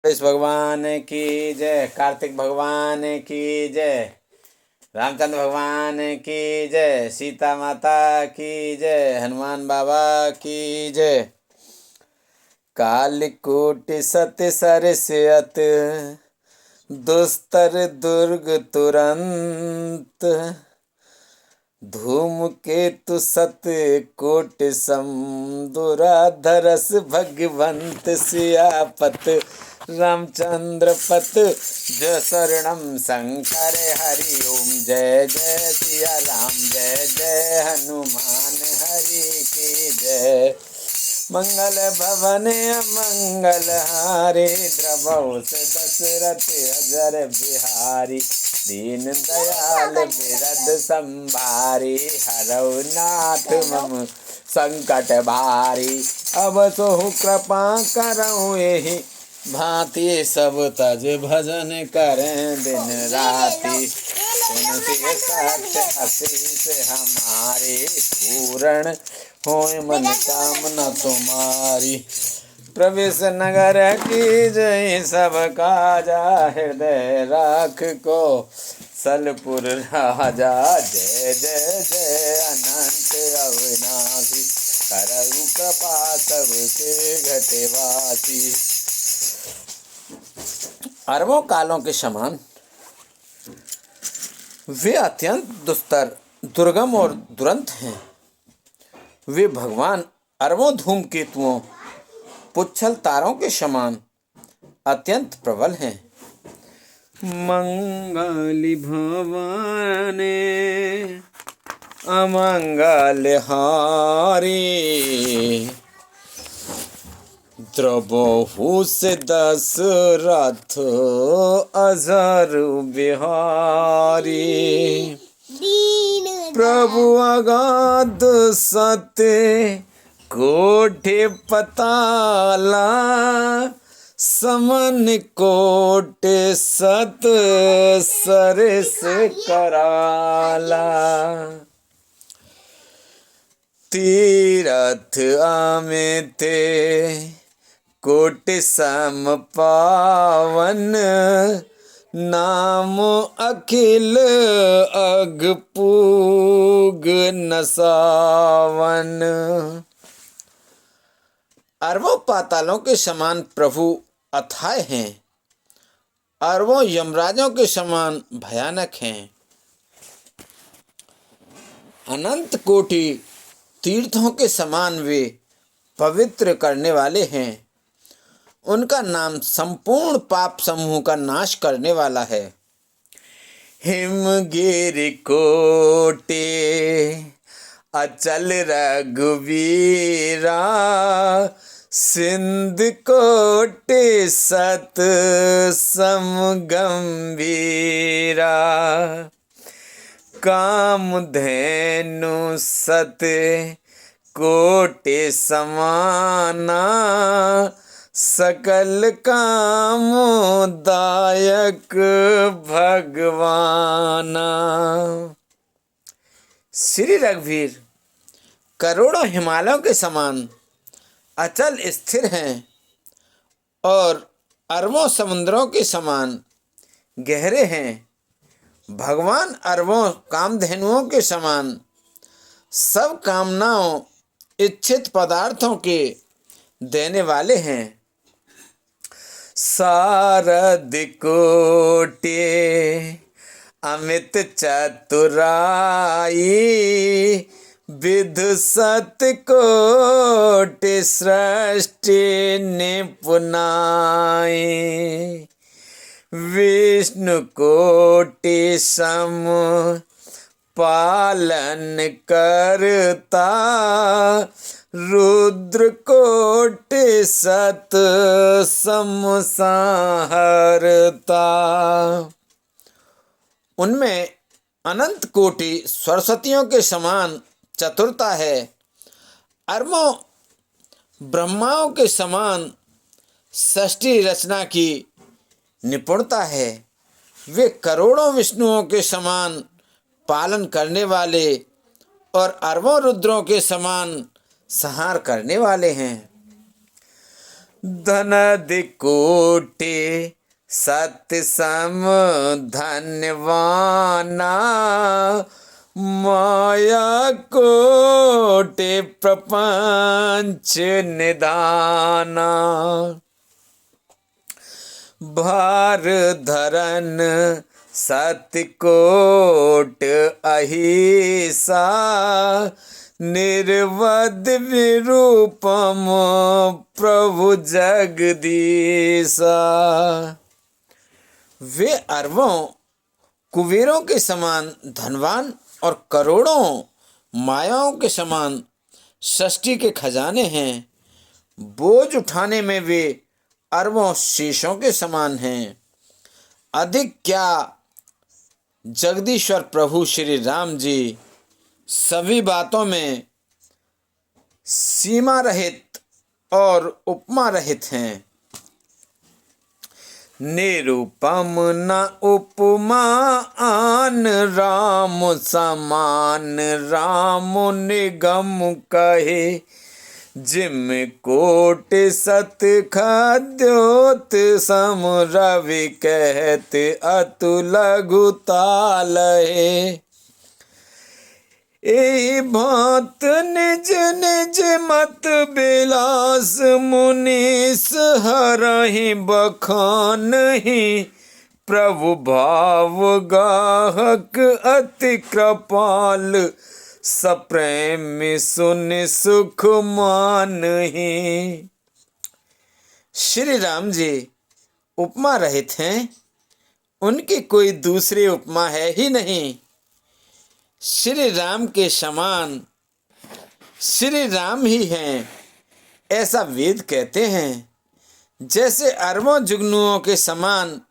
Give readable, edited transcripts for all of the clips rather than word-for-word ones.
कृष्ण भगवान की जय, कार्तिक भगवान की जय, रामचंद्र भगवान की जय, सीता माता की जय, हनुमान बाबा की जय। कालकूट सत सरस्यत दुस्तर दुर्ग तुरंत, धूमकेतु सत कोट सम दुराधरस भगवंत सियापत रामचंद्र पत जय शरणम शंकर हरि ओम। जय जय सिया राम, जय जय हनुमान हरि की जय। मंगल भवन मंगल हारे, द्रवौ से दशरथ अजर बिहारी, दीन दयाल बिरद संभारी, हरौ नाथ मम संकट भारी। अब सोहु कृपा करऊँ एहि भांति, सब तज भजन करें दिन राति। सुन सिय सत्य आशीष हमारे, पूर्ण होय मन कामना तुम्हारी। प्रवेश नगर की जय, सब काजा हृदय राख को सलपुर राजा। जय जय जय अनंत अविनाशी, करहु कृपा सबके घटवासी। अरबों कालों के समान वे अत्यंत दुस्तर, दुर्गम और दुरंत हैं। वे भगवान अरबों धूमकेतुओं, पुच्छल तारों के समान अत्यंत प्रबल हैं। मंगल भवाने अमंगल हारी, द्रवहु से दशरथ अजर बिहारी, प्रभु अगाध सत्य कोटि पताला, समन कोटि सत सरस कराला। तीरथ आमिते कोटि सम पावन, नाम अखिल अगपूग नसावन। अरबों पातालों के समान प्रभु अथाय हैं, अरबों यमराजों के समान भयानक हैं। अनंत कोटि तीर्थों के समान वे पवित्र करने वाले हैं। उनका नाम संपूर्ण पाप समूह का नाश करने वाला है। हिमगिरि कोटि अचल रघुवीरा, सिंध कोटि सत सम गंभीरा, कामधेनु सत कोटि समाना, सकल कामदायक भगवाना। श्री रघुवीर करोड़ों हिमालयों के समान अचल स्थिर हैं और अरबों समुद्रों के समान गहरे हैं। भगवान अरबों कामधेनुओं के समान सब कामनाओं इच्छित पदार्थों के देने वाले हैं। सारद कोटि अमित चतुराई, विधु सत कोटि सृष्टि निपुनाई, विष्णु कोटि सम पालन करता, रुद्र कोटि सत संहारता। उनमें अनंत कोटि सरस्वतियों के समान चतुरता है, अरबों ब्रह्माओं के समान सृष्टि रचना की निपुणता है। वे करोड़ों विष्णुओं के समान पालन करने वाले और अरबों रुद्रों के समान संहार करने वाले हैं। धनधिक कोटि सत्य सम धन्यवाना, माया कोटि प्रपंच निधाना। भार धरन सत्य कोट अहिसा, निर्वध विरूपम प्रभु जगदीसा। वे अरबों कुबेरों के समान धनवान और करोड़ों मायाओं के समान सृष्टि के खजाने हैं। बोझ उठाने में वे अरबों शीशों के समान हैं। अधिक क्या जगदीश्वर प्रभु श्री राम जी सभी बातों में सीमा रहित और उपमा रहित हैं। निरुपम न उपमा आन, राम समान राम निगम कहे। जिम कोट सत खाद्योत, सम रवि कहत अतुलघु तालहे। ए भांत निज निज मत बिलास, मुनीस हरहि बखानहि। प्रभु भाव गाहक अति कृपाल, सप्रेम सुन सुख मानहि। श्री राम जी उपमा रहित हैं, उनकी कोई दूसरी उपमा है ही नहीं। श्री राम के समान श्री राम ही हैं, ऐसा वेद कहते हैं। जैसे अरबों जुगनुओं के समान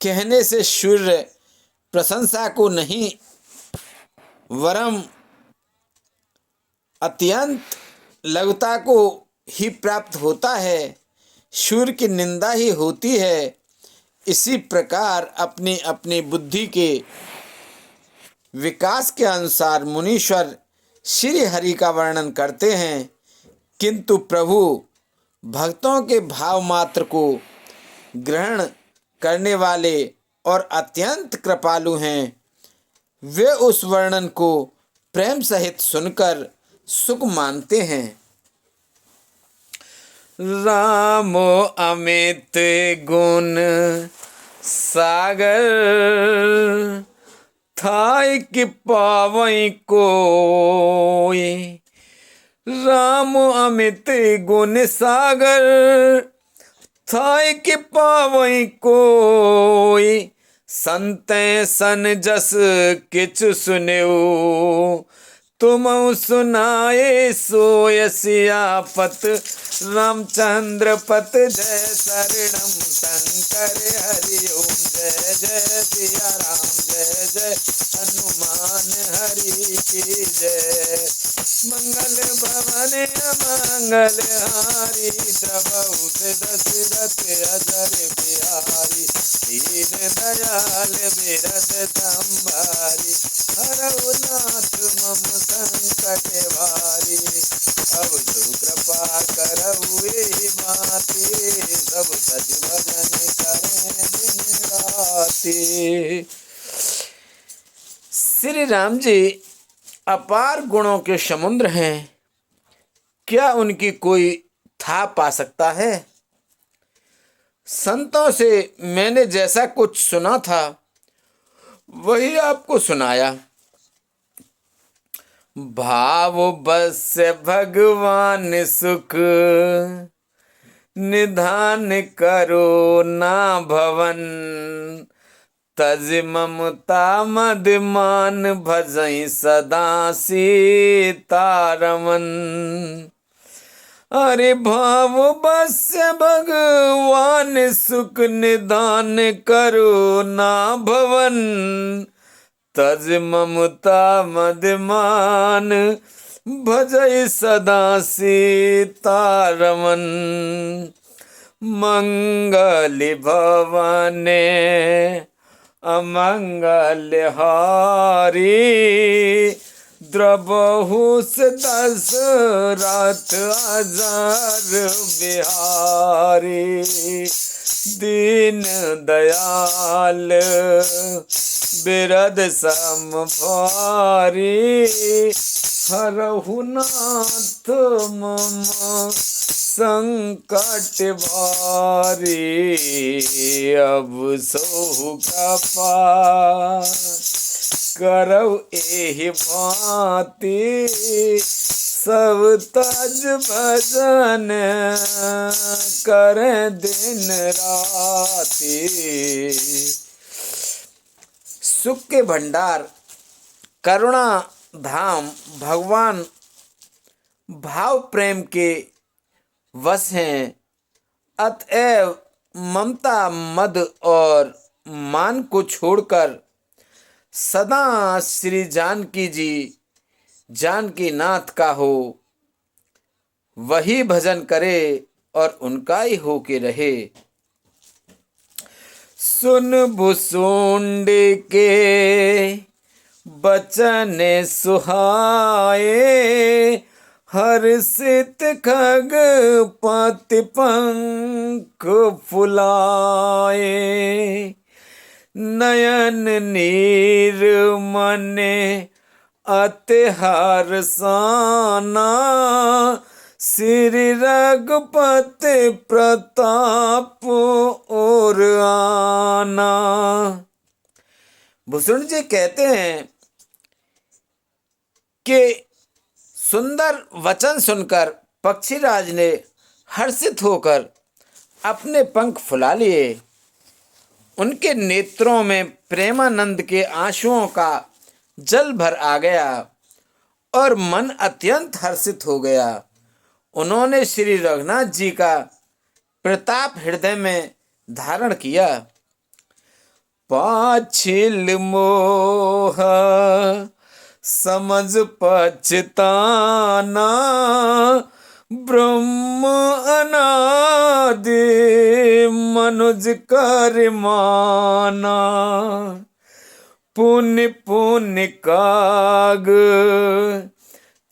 कहने से सूर्य प्रशंसा को नहीं वरम अत्यंत लघुता को ही प्राप्त होता है, सूर्य की निंदा ही होती है। इसी प्रकार अपनी अपनी बुद्धि के विकास के अनुसार मुनीश्वर श्री हरि का वर्णन करते हैं, किंतु प्रभु भक्तों के भाव मात्र को ग्रहण करने वाले और अत्यंत कृपालु हैं। वे उस वर्णन को प्रेम सहित सुनकर सुख मानते हैं। रामो अमित गुण सागर, थाई कि पावई कोई। राम अमित गुण सागर, थाई कि पावई कोई। संतै सन जस किछु सुनेऊ, तुम सुनाए सोय सियापत। रामचंद्र पत जय शरणम शंकर हरि ओम। जय जय सिया राम, जय जय हनुमान हरि की जय। मंगल भवन अमंगल हारी, द्रवहुत दशरथ अजर बिहारी। दीन दयाल बिरद संभारी, हरऊ नाथ मम संकट भारी। अब तू कृपा करऊ एहि बाती, सब सज भजन करें दिन राति। श्री राम जी अपार गुणों के समुद्र हैं, क्या उनकी कोई था पा सकता है। संतों से मैंने जैसा कुछ सुना था वही आपको सुनाया। भाव बस भगवान सुख, निधान करो ना भवन। तज ममता मदमान, भजई सदा सीतारमन। अरे भाव बस भगवान सुख, निधान करो ना भवन। तज ममता मदमान, भजई सदा सीतारमन। मंगल भवने अमंगल हारी, द्रबहु से दशरथ अजर बिहारी। दीन दयाल बिरद सम भारी। हरहु नाथ मम संकट भारी। अब सोहु कृपा करौ एहि भांति। सब तज भजन करे दिन राति। सुख के भंडार करुणा धाम भगवान भाव प्रेम के वश हैं। अतएव ममता मद और मान को छोड़कर सदा श्री जानकी जी जानकी नाथ का हो वही भजन करे और उनका ही हो के रहे। सुन भुसुंड के बचन सुहाए। हर्षित खग पति पंख फुलाए। नयन नीर मने अति हर्षाना। श्री रघुपति प्रताप और आना। भूषण जी कहते हैं कि सुंदर वचन सुनकर पक्षीराज ने हर्षित होकर अपने पंख फुला लिए। उनके नेत्रों में प्रेमानंद के आंसुओं का जल भर आ गया और मन अत्यंत हर्षित हो गया। उन्होंने श्री रघुनाथ जी का प्रताप हृदय में धारण किया। पाछिल मोह समझ पछताना। ब्रह्म अनादि मनुज कर माना। पुण्य पुण्य काग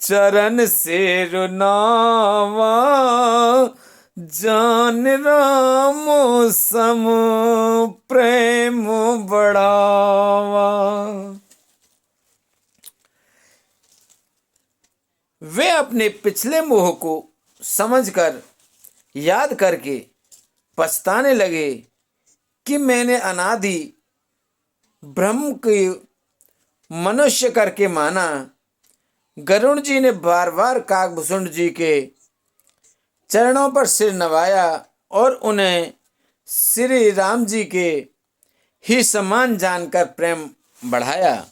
चरण सिर नावा। जान राम सम प्रेम बढ़ावा। वे अपने पिछले मोह को समझकर याद करके पछताने लगे कि मैंने अनादि ब्रह्म के मनुष्य करके माना। गरुण जी ने बार बार काकभूषण जी के चरणों पर सिर नवाया और उन्हें श्री राम जी के ही समान जानकर प्रेम बढ़ाया।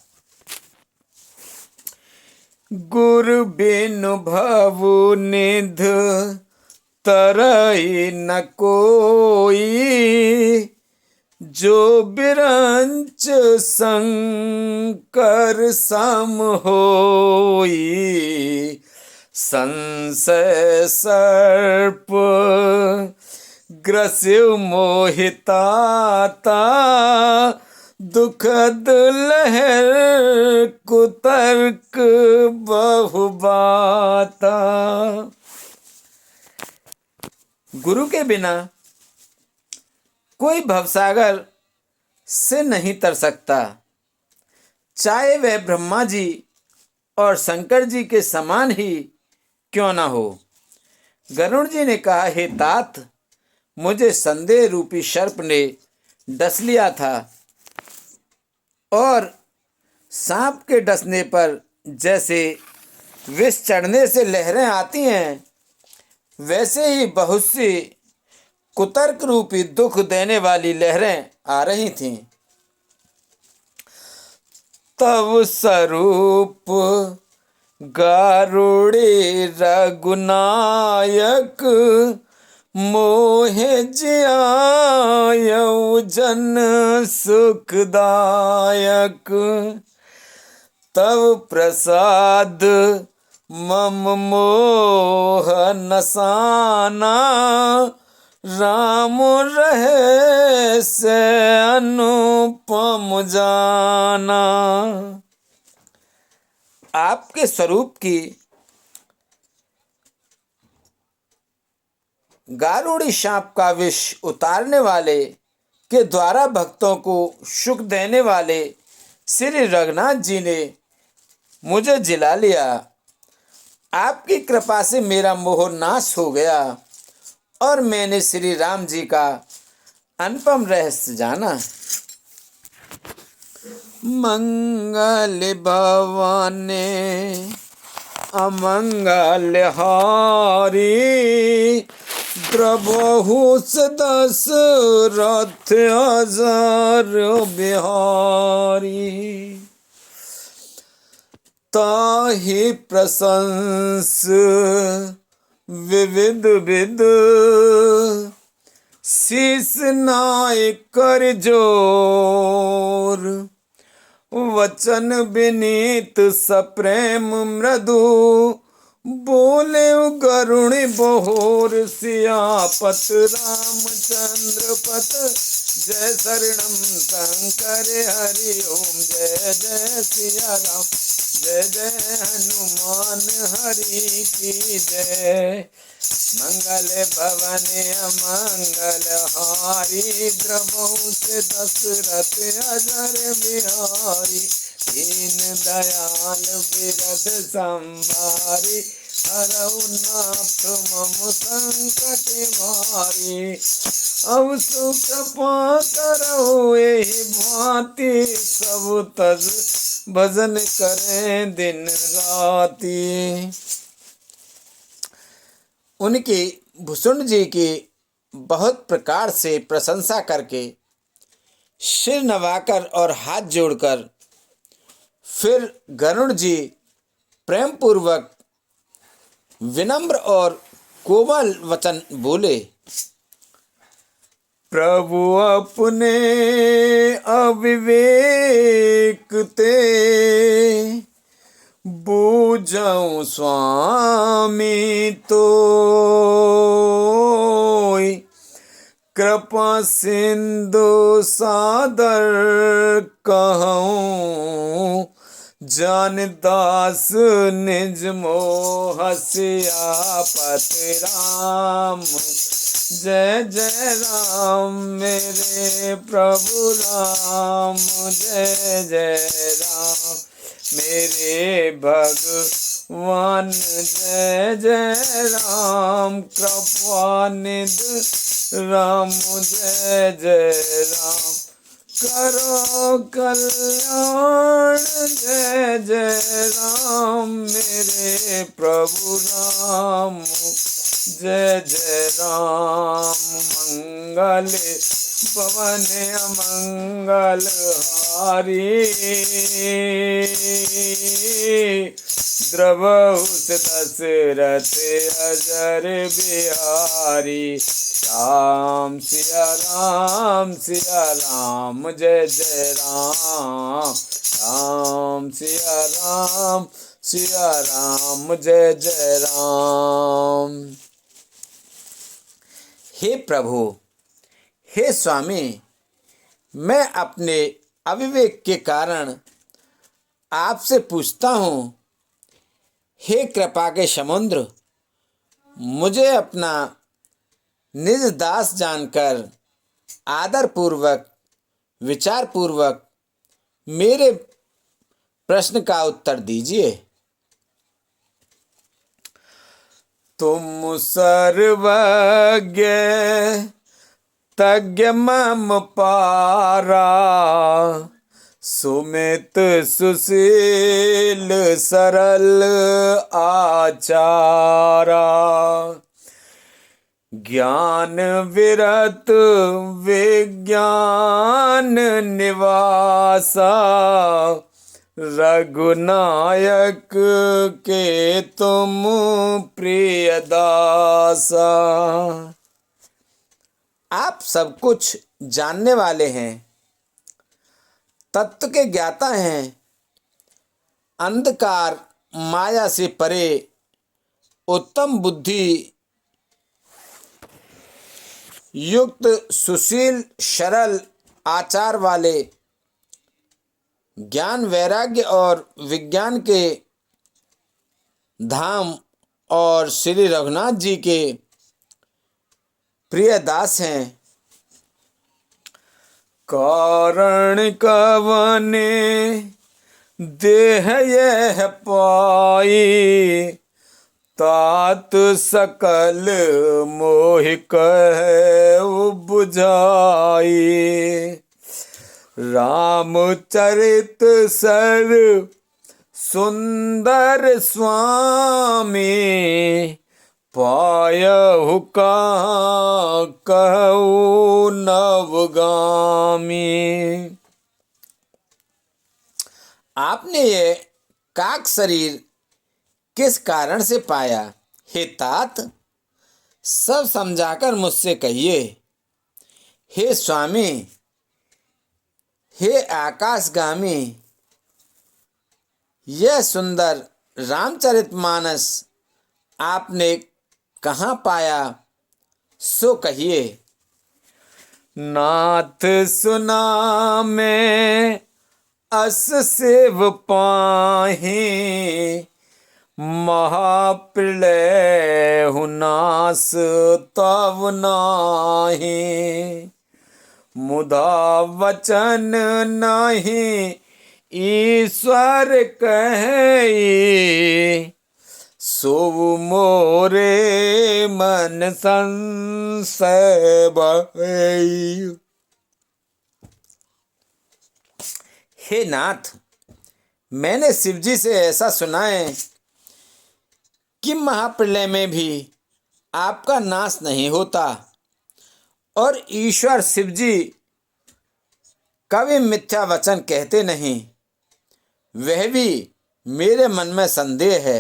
गुरु बिनु भवु निध तरई न कोई। जो बिरंच शंकर सम होई। संशय सर्प ग्रसिव मोहिताता। दुखद लहर कुतर्क बहुबाता। गुरु के बिना कोई भवसागर से नहीं तर सकता, चाहे वह ब्रह्मा जी और शंकर जी के समान ही क्यों ना हो। गरुड़ जी ने कहा, हे तात, मुझे संदेह रूपी सर्प ने डस लिया था और सांप के डसने पर जैसे विष चढ़ने से लहरें आती हैं, वैसे ही बहुत सी कुतर्क रूपी दुख देने वाली लहरें आ रही थीं। तब स्वरूप गारुड़े रघुनायक। मोहे जियायऊ जन सुखदायक। तब प्रसाद मम मोह नसाना। राम रहे से अनुपम जाना। आपके आपके स्वरूप की गारुड़ी सांप का विष उतारने वाले के द्वारा भक्तों को सुख देने वाले श्री रघुनाथ जी ने मुझे जिला लिया। आपकी कृपा से मेरा मोह नाश हो गया और मैंने श्री राम जी का अनुपम रहस्य जाना। मंगल भवाने अमंगल हारी द्रबहु दशरथ हजार बिहारी। ताहि प्रशंस विविध विद शीस नाय कर जोर। वचन विनीत सप्रेम मृदु बोले गरुण बहोर। सियापत रामचंद्र पत जय शरणम शंकर हरि ओम। जय जय सिया राम जय जय हनुमान हरि की जय। मंगल भवन अमंगल हारी द्रवहु से दशरथ अजर बिहारी। दीन दयाल बिरद संभारी हरऊ नाथ मम संकट भारी। अब सुकृपा करो एहि भांति सब तज भजन करें दिन राति। उनकी भूषण जी की बहुत प्रकार से प्रशंसा करके सिर नवाकर और हाथ जोड़कर फिर गरुड़ जी प्रेम पूर्वक विनम्र और कोमल वचन बोले। प्रभु अपने अविवेक ते बूझऊं स्वामी तो। कृपा सिंधु सादर कहूँ जान दास निज मोह। सियापत राम जय जय राम मेरे प्रभु राम। जय जय राम मेरे भगवान। जय जय राम कृपानिधि राम। जय जय राम करो कल्याण। जय जय राम मेरे प्रभु राम। जय जय राम मंगल पवन अमंगल हारी। द्रवहु दशरथ अजर बिहारी। राम सिया राम जय जय राम। राम सिया राम जय जय राम। हे प्रभु हे स्वामी, मैं अपने अविवेक के कारण आपसे पूछता हूँ, हे कृपा के समुद्र, मुझे अपना निज दास जानकर आदर पूर्वक विचार पूर्वक मेरे प्रश्न का उत्तर दीजिए। तुम सर्वज्ञ तज्ञ मम पारा। सुमित सुशील सरल आचारा। ज्ञान विरत विज्ञान निवासा। रघुनायक के तुम प्रिय दासा। आप सब कुछ जानने वाले हैं, तत्व के ज्ञाता हैं, अंधकार माया से परे उत्तम बुद्धि युक्त सुशील सरल आचार वाले, ज्ञान वैराग्य और विज्ञान के धाम और श्री रघुनाथ जी के प्रिय दास हैं। कारण कवने देह यह पाई, तात सकल मोहि कह बुझाई। रामचरित सर सुंदर स्वामी, पायहु कहाँ कहूँ नवगामी। आपने ये काक शरीर किस कारण से पाया? हे तात, सब समझाकर मुझसे कहिए। हे स्वामी, हे आकाशगामी, यह सुंदर रामचरितमानस आपने कहाँ पाया, सो कहिए। नाथ सुना मैं अस सेव पाही, महाप्रलय हुनास तव नाही। मुदा वचन नहीं ईश्वर कहे, सो मोरे मन संशय भई। हे नाथ, मैंने शिवजी से ऐसा सुना है कि महाप्रलय में भी आपका नाश नहीं होता, और ईश्वर शिवजी कभी मिथ्या वचन कहते नहीं। वह भी मेरे मन में संदेह है।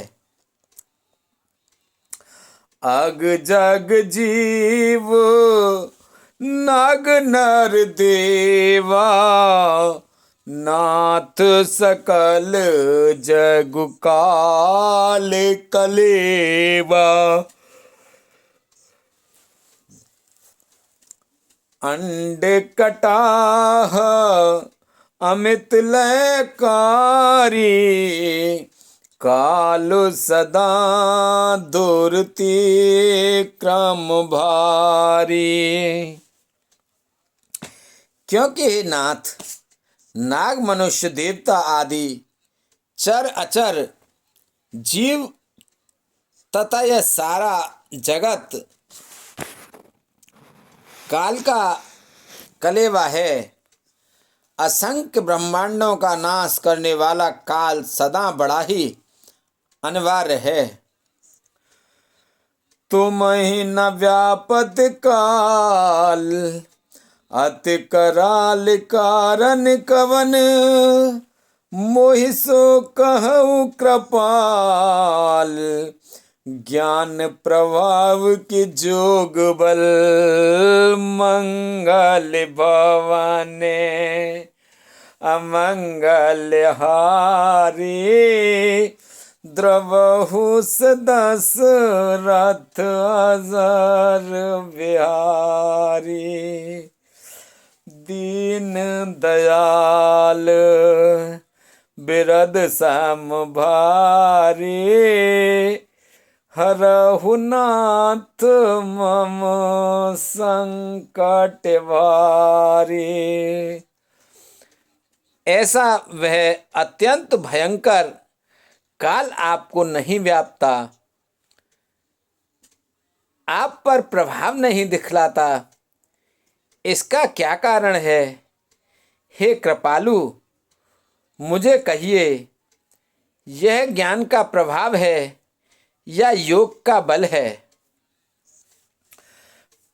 अग जग जीव नाग नर देवा, नाथ सकल जग काल कलेवा। अंड कटाह अमित लयकारी, कालु सदा दुरति क्रम भारी। क्योंकि हे नाथ, नाग मनुष्य देवता आदि चर अचर जीव तथा यह सारा जगत काल का कलेवा है। असंख्य ब्रह्मांडों का नाश करने वाला काल सदा बड़ा ही अनिवार्य है। तुम ही न व्यापत काल, अति कराल कारण कवन, मोहि सो कहूँ कृपाल। ज्ञान प्रभाव की जोग बल, मंगल भवाने अमंगल हारी। द्रवहु दस रथ अजर बिहारी। दीन दयाल बिरद सम भारी, हरहु नाथ मम संकट भारी। ऐसा वह अत्यंत भयंकर काल आपको नहीं व्यापता, आप पर प्रभाव नहीं दिखलाता। इसका क्या कारण है? हे कृपालु, मुझे कहिए, यह ज्ञान का प्रभाव है या योग का बल है?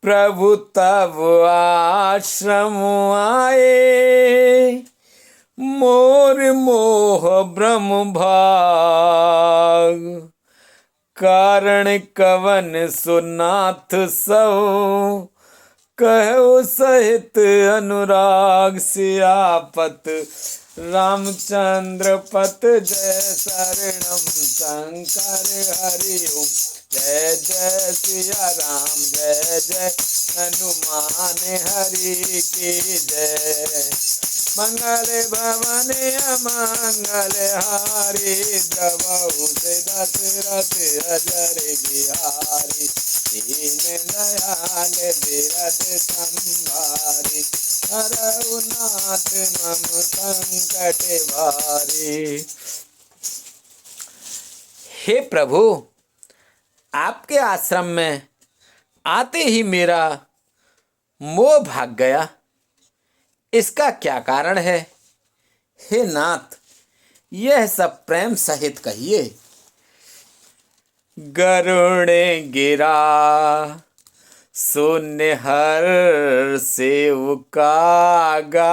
प्रभु तब आश्रम आए, मोर मोह भ्रम भाग। कारण कवन सुनाथ सो, कहो सहित अनुराग। सियापत रामचंद्र पत, जय शरणम शंकर हरि ओम। जय जय सिया राम, जय जय हनुमान हरि की जय। मंगल भवन अमंगल हारी, द्रवहु से दशरथ अजर बिहारी। दीन दयाल बिरद संभारी, हरहु नाथ मम संकट भारी। हे प्रभु, आपके आश्रम में आते ही मेरा मोह भाग गया, इसका क्या कारण है? हे नाथ, यह सब प्रेम सहित कहिए। गरुड़ गिरा शून्य हर से उकागा,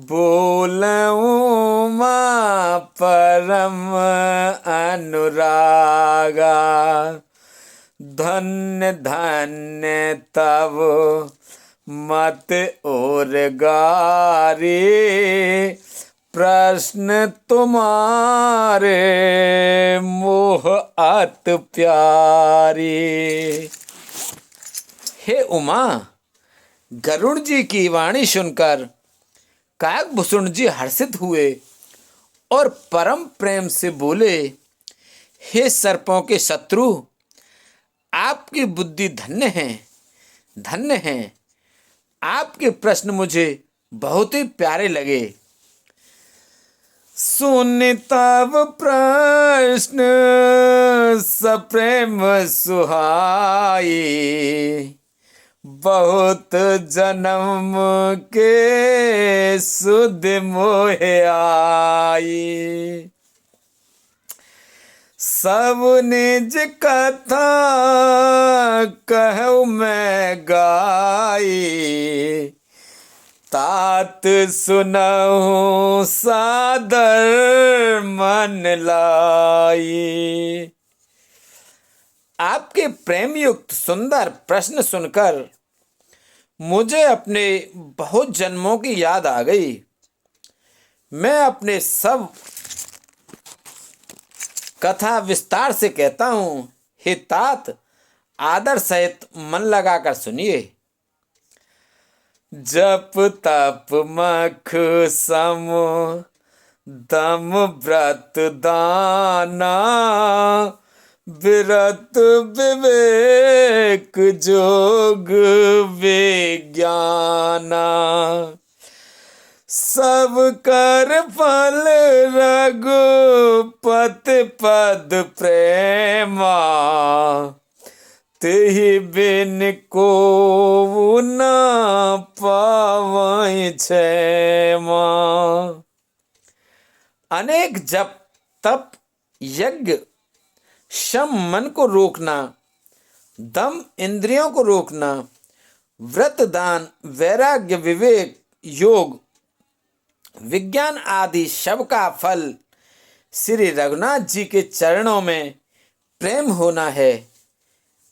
बोलऊं माँ परम अनुरागा। धन्य धन्य तब मत और गारी, प्रश्न तुम्हारे मोह अत प्यारी। हे उमा, गरुड़ जी की वाणी सुनकर काकभूषण जी हर्षित हुए और परम प्रेम से बोले, हे सर्पों के शत्रु, आपकी बुद्धि धन्य है, धन्य है। आपके प्रश्न मुझे बहुत ही प्यारे लगे। सुन तब प्रश्न सप्रेम सुहाई, बहुत जन्म के सुध मोह आई। सब निज कथा कहूँ मैं गाई, तात सुनऊं सादर मन लाई। आपके प्रेम युक्त सुंदर प्रश्न सुनकर मुझे अपने बहुत जन्मों की याद आ गई। मैं अपने सब कथा विस्तार से कहता हूँ। हे तात, आदर सहित मन लगाकर सुनिए। जप तप मख सम दम व्रत दाना, विरत विवेक जोग विज्ञाना। सब कर फल रघुपति पद प्रेमा, तेहि बिन को न पावै क्षमा। अनेक जप तप यज्ञ, शम मन को रोकना, दम इंद्रियों को रोकना, व्रत दान वैराग्य विवेक योग विज्ञान आदि सब का फल श्री रघुनाथ जी के चरणों में प्रेम होना है।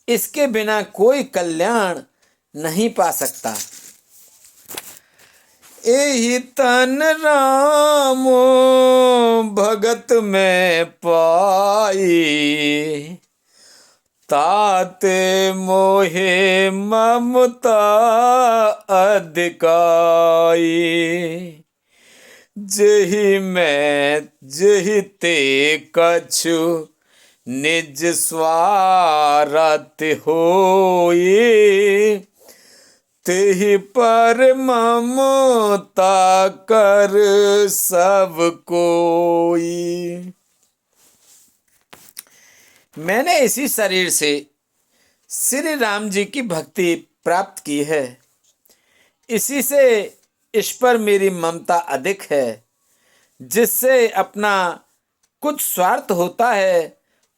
इसके बिना कोई कल्याण नहीं पा सकता। एहि तन राम भगत में पाई, ताते मोहे ममता अधिकाई। जेहि मैं जेहि ते कछु निज स्वार्थ होई, तेहि पर ममता कर सब कोई। मैंने इसी शरीर से श्री राम जी की भक्ति प्राप्त की है। इसी से इस पर मेरी ममता अधिक है। जिससे अपना कुछ स्वार्थ होता है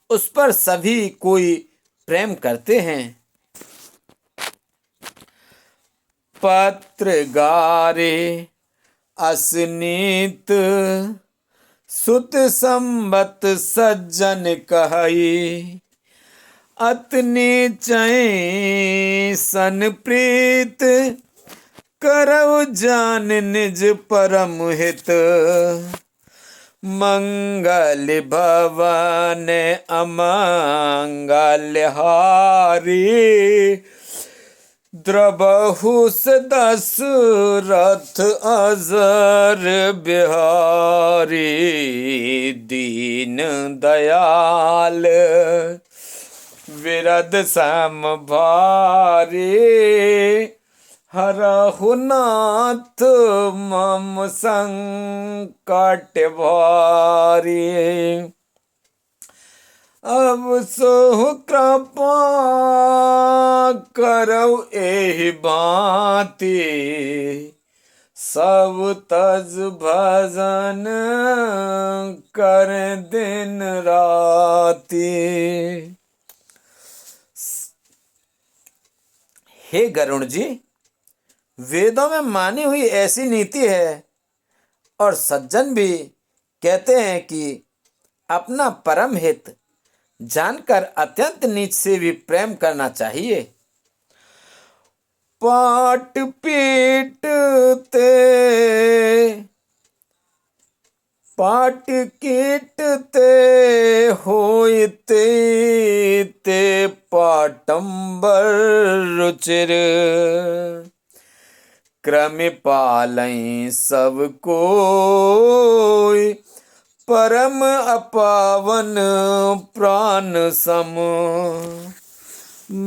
उस पर सभी कोई प्रेम करते हैं। पत्र गारे असनीत, सुत संबत सज्जन कहई। अतनी चै सन प्रीत, करऊ जान निज परम हित। मंगल भवन अमंगल हारी, द्रबहु से दशरथ अजर बिहारी दीन दयाल विरद सम भारी हरहु नाथ मम संकट भारी अब सो कृपा करौ एहि भांति सब तज भजन कर दिन राति। हे गरुण जी, वेदों में मानी हुई ऐसी नीति है और सज्जन भी कहते हैं कि अपना परम हित जानकर अत्यंत नीच से भी प्रेम करना चाहिए। पाट पीटते पाट कीटते होइते ते पाटंबर रुचिर क्रम पालई सब कोई परम अपावन प्राण सम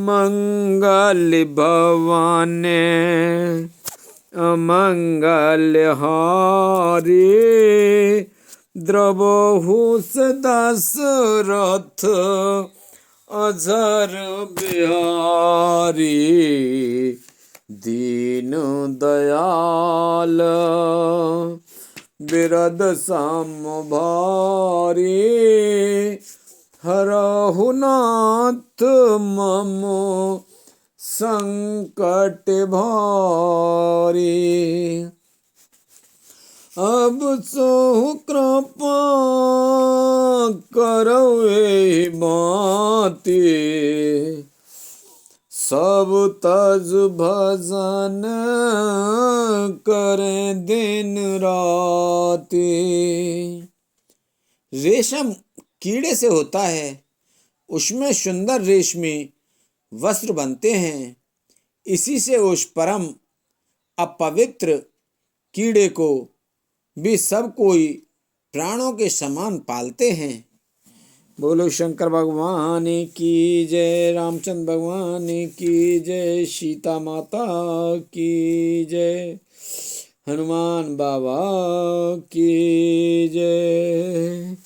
मंगल भवाने अमंगल हारे द्रबहु से दशरथ अजर बिहारी दीन दयाल बिरद सम भारी हरहु नाथ मम संकट भारी। अब सो कृपा करौ एहि भांति सब तज भजन करे दिन राति। रेशम कीड़े से होता है, उसमें सुंदर रेशमी वस्त्र बनते हैं। इसी से उस परम अपवित्र कीड़े को भी सब कोई प्राणों के समान पालते हैं। बोलो शंकर भगवान की जय, रामचंद्र भगवान की जय, सीता माता की जय, हनुमान बाबा की जय।